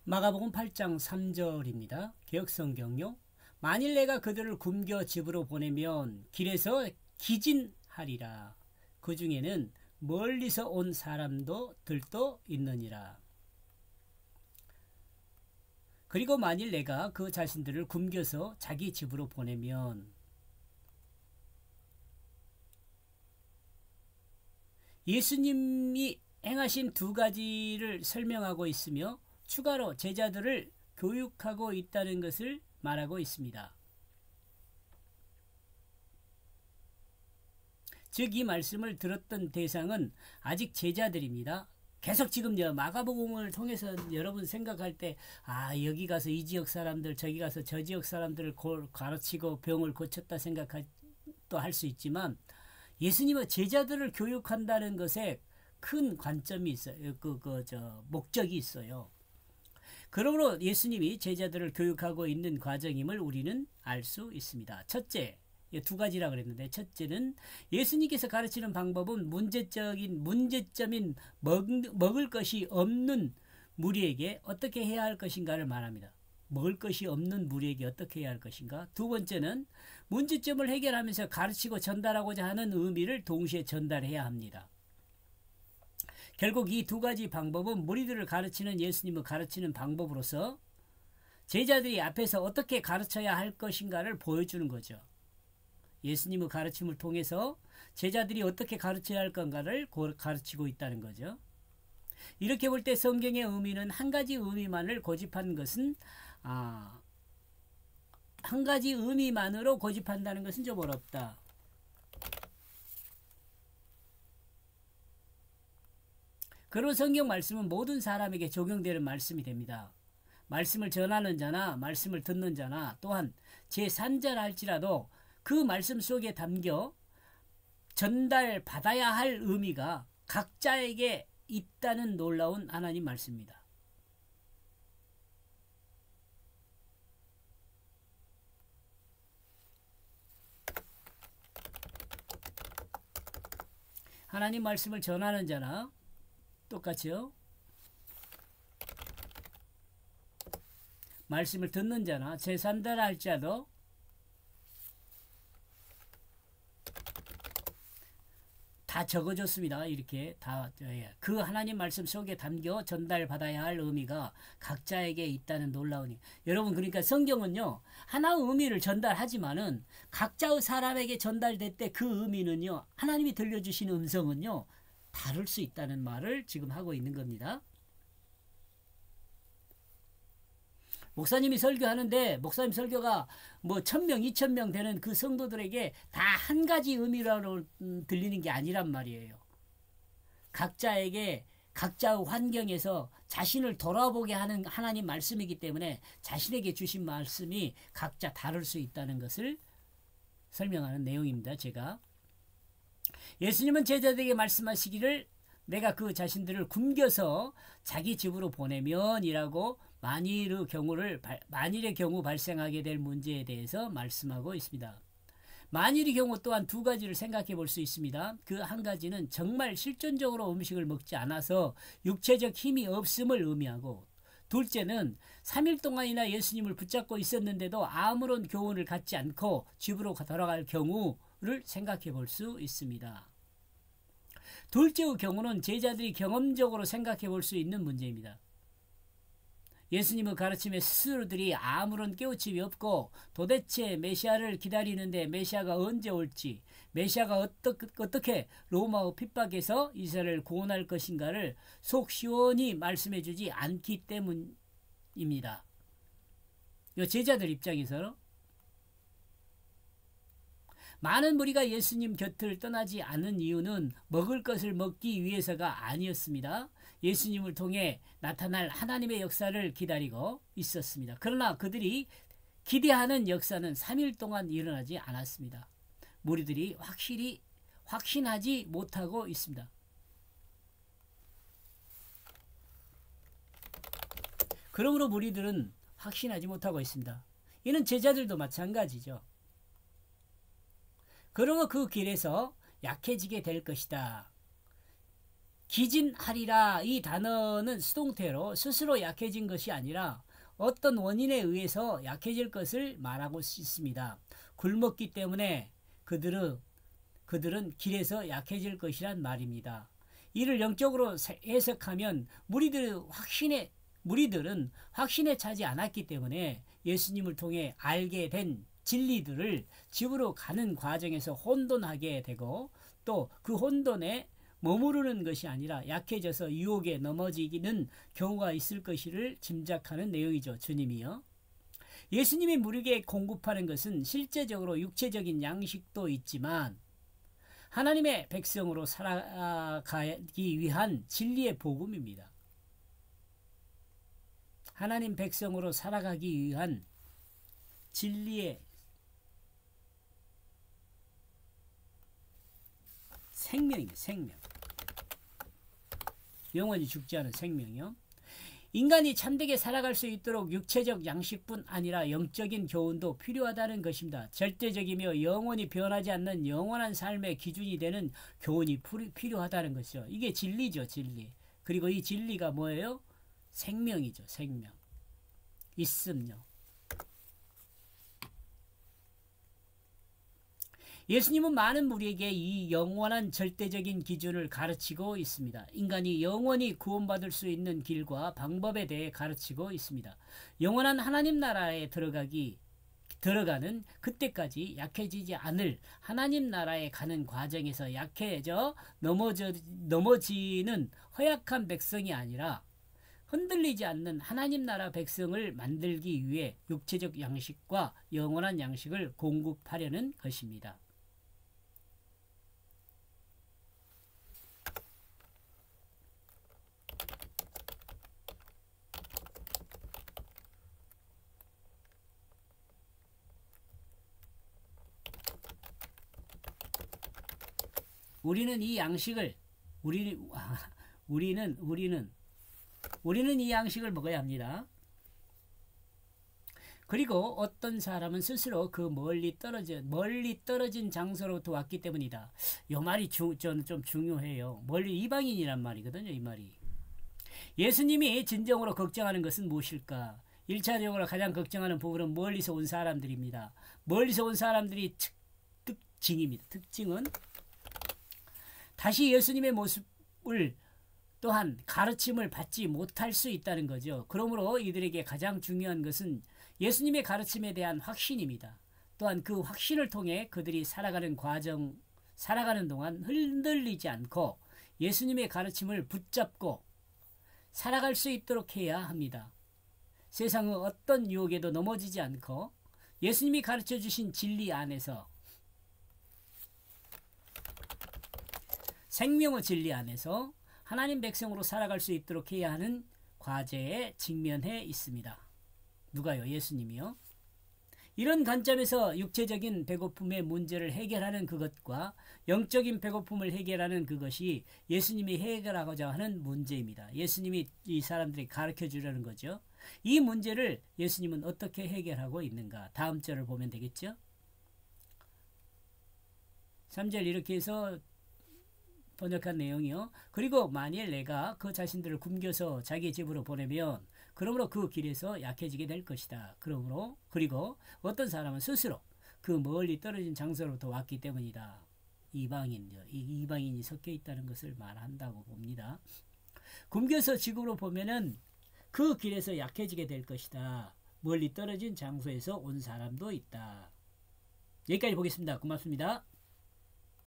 마가복음 8장 3절입니다. 개역성경요. 만일 내가 그들을 굶겨 집으로 보내면 길에서 기진하리라. 그 중에는 멀리서 온 사람들도 있느니라. 그리고 만일 내가 그 자신들을 굶겨서 자기 집으로 보내면 예수님이 행하신 두 가지를 설명하고 있으며 추가로 제자들을 교육하고 있다는 것을 말하고 있습니다. 즉 이 말씀을 들었던 대상은 아직 제자들입니다. 계속 지금 마가복음을 통해서 여러분 생각할 때 여기 가서 이 지역 사람들 저기 가서 저 지역 사람들을 가르치고 병을 고쳤다 생각도 할 수 있지만 예수님은 제자들을 교육한다는 것에 큰 관점이 있어요. 목적이 있어요. 그러므로 예수님이 제자들을 교육하고 있는 과정임을 우리는 알 수 있습니다. 첫째, 두 가지라 그랬는데 첫째는 예수님께서 가르치는 방법은 문제점인 먹을 것이 없는 무리에게 어떻게 해야 할 것인가를 말합니다. 먹을 것이 없는 무리에게 어떻게 해야 할 것인가. 두 번째는 문제점을 해결하면서 가르치고 전달하고자 하는 의미를 동시에 전달해야 합니다. 결국 이 두 가지 방법은 무리들을 가르치는 예수님을 가르치는 방법으로서 제자들이 앞에서 어떻게 가르쳐야 할 것인가를 보여주는 거죠. 예수님의 가르침을 통해서 제자들이 어떻게 가르쳐야 할 건가를 가르치고 있다는 거죠. 이렇게 볼 때 성경의 의미는 한 가지 의미만을 고집한 것은 한 가지 의미만으로 고집한다는 것은 좀 어렵다. 그런 성경 말씀은 모든 사람에게 적용되는 말씀이 됩니다. 말씀을 전하는 자나 말씀을 듣는 자나 또한 제3자라 할지라도 그 말씀 속에 담겨 전달받아야 할 의미가 각자에게 있다는 놀라운 하나님 말씀입니다. 하나님 말씀을 전하는 자나 똑같이요. 말씀을 듣는 자나 제3자라 할지라도 다 적어줬습니다. 이렇게 그 하나님 말씀 속에 담겨 전달받아야 할 의미가 각자에게 있다는 놀라우니 여러분 그러니까 성경은요 하나의 의미를 전달하지만은 각자의 사람에게 전달될 때 그 의미는요 하나님이 들려주시는 음성은요 다를 수 있다는 말을 지금 하고 있는 겁니다. 목사님이 설교하는데 목사님 설교가 1000명, 2000명 되는 그 성도들에게 다 한 가지 의미로 들리는 게 아니란 말이에요. 각자에게 각자의 환경에서 자신을 돌아보게 하는 하나님 말씀이기 때문에 자신에게 주신 말씀이 각자 다를 수 있다는 것을 설명하는 내용입니다. 제가 예수님은 제자들에게 말씀하시기를 내가 그 자신들을 굶겨서 자기 집으로 보내면 이라고 만일의 경우 발생하게 될 문제에 대해서 말씀하고 있습니다. 만일의 경우 또한 두 가지를 생각해 볼 수 있습니다. 그 한 가지는 정말 실존적으로 음식을 먹지 않아서 육체적 힘이 없음을 의미하고 둘째는 3일 동안이나 예수님을 붙잡고 있었는데도 아무런 교훈을 갖지 않고 집으로 돌아갈 경우를 생각해 볼 수 있습니다. 둘째의 경우는 제자들이 경험적으로 생각해 볼 수 있는 문제입니다. 예수님의 가르침에 스스로들이 아무런 깨우침이 없고 도대체 메시아를 기다리는데 메시아가 언제 올지 메시아가 어떻게 로마의 핍박에서 이스라엘을 구원할 것인가를 속 시원히 말씀해 주지 않기 때문입니다. 제자들 입장에서 많은 무리가 예수님 곁을 떠나지 않은 이유는 먹을 것을 먹기 위해서가 아니었습니다. 예수님을 통해 나타날 하나님의 역사를 기다리고 있었습니다. 그러나 그들이 기대하는 역사는 3일 동안 일어나지 않았습니다. 무리들이 확신하지 못하고 있습니다. 그러므로 무리들은 확신하지 못하고 있습니다. 이는 제자들도 마찬가지죠. 그러고 그 길에서 약해지게 될 것이다. 기진하리라 이 단어는 수동태로 스스로 약해진 것이 아니라 어떤 원인에 의해서 약해질 것을 말하고 있습니다. 굶었기 때문에 그들은 길에서 약해질 것이란 말입니다. 이를 영적으로 해석하면 무리들은 확신에 차지 않았기 때문에 예수님을 통해 알게 된 진리들을 집으로 가는 과정에서 혼돈하게 되고 또 그 혼돈에 머무르는 것이 아니라 약해져서 유혹에 넘어지기는 경우가 있을 것을 짐작하는 내용이죠. 주님이요. 예수님이 무리에게 공급하는 것은 실제적으로 육체적인 양식도 있지만 하나님의 백성으로 살아가기 위한 진리의 복음입니다. 하나님 백성으로 살아가기 위한 진리의 생명입니다. 생명. 영원히 죽지 않은 생명이요. 인간이 참되게 살아갈 수 있도록 육체적 양식뿐 아니라 영적인 교훈도 필요하다는 것입니다. 절대적이며 영원히 변하지 않는 영원한 삶의 기준이 되는 교훈이 필요하다는 것이죠. 이게 진리죠. 진리. 그리고 이 진리가 뭐예요? 생명이죠. 생명. 있음요. 예수님은 많은 무리에게 이 영원한 절대적인 기준을 가르치고 있습니다. 인간이 영원히 구원받을 수 있는 길과 방법에 대해 가르치고 있습니다. 영원한 하나님 나라에 들어가는 그때까지 약해지지 않을 하나님 나라에 가는 과정에서 약해져 넘어지는 허약한 백성이 아니라 흔들리지 않는 하나님 나라 백성을 만들기 위해 육체적 양식과 영원한 양식을 공급하려는 것입니다. 우리는 이 양식을 우리는 이 양식을 먹어야 합니다. 그리고 어떤 사람은 스스로 그 멀리 떨어진 장소로부터 왔기 때문이다. 이 말이 저는 좀 중요해요. 멀리 이방인이란 말이거든요. 이 말이. 예수님이 진정으로 걱정하는 것은 무엇일까? 1차적으로 가장 걱정하는 부분은 멀리서 온 사람들입니다. 멀리서 온 사람들이 특징입니다. 특징은 다시 예수님의 모습을 또한 가르침을 받지 못할 수 있다는 거죠. 그러므로 이들에게 가장 중요한 것은 예수님의 가르침에 대한 확신입니다. 또한 그 확신을 통해 그들이 살아가는 동안 흔들리지 않고 예수님의 가르침을 붙잡고 살아갈 수 있도록 해야 합니다. 세상의 어떤 유혹에도 넘어지지 않고 예수님이 가르쳐 주신 진리 안에서 생명의 진리 안에서 하나님 백성으로 살아갈 수 있도록 해야 하는 과제에 직면해 있습니다. 누가요? 예수님이요. 이런 관점에서 육체적인 배고픔의 문제를 해결하는 그것과 영적인 배고픔을 해결하는 그것이 예수님이 해결하고자 하는 문제입니다. 예수님이 이 사람들이 가르쳐 주려는 거죠. 이 문제를 예수님은 어떻게 해결하고 있는가? 다음 절을 보면 되겠죠? 3절 이렇게 해서 번역한 내용이요. 그리고 만일 내가 그 자신들을 굶겨서 자기 집으로 보내면 그러므로 그 길에서 약해지게 될 것이다. 그리고 어떤 사람은 스스로 그 멀리 떨어진 장소로부터 왔기 때문이다. 이방인이 섞여 있다는 것을 말한다고 봅니다. 굶겨서 지구로 보면은 그 길에서 약해지게 될 것이다. 멀리 떨어진 장소에서 온 사람도 있다. 여기까지 보겠습니다. 고맙습니다.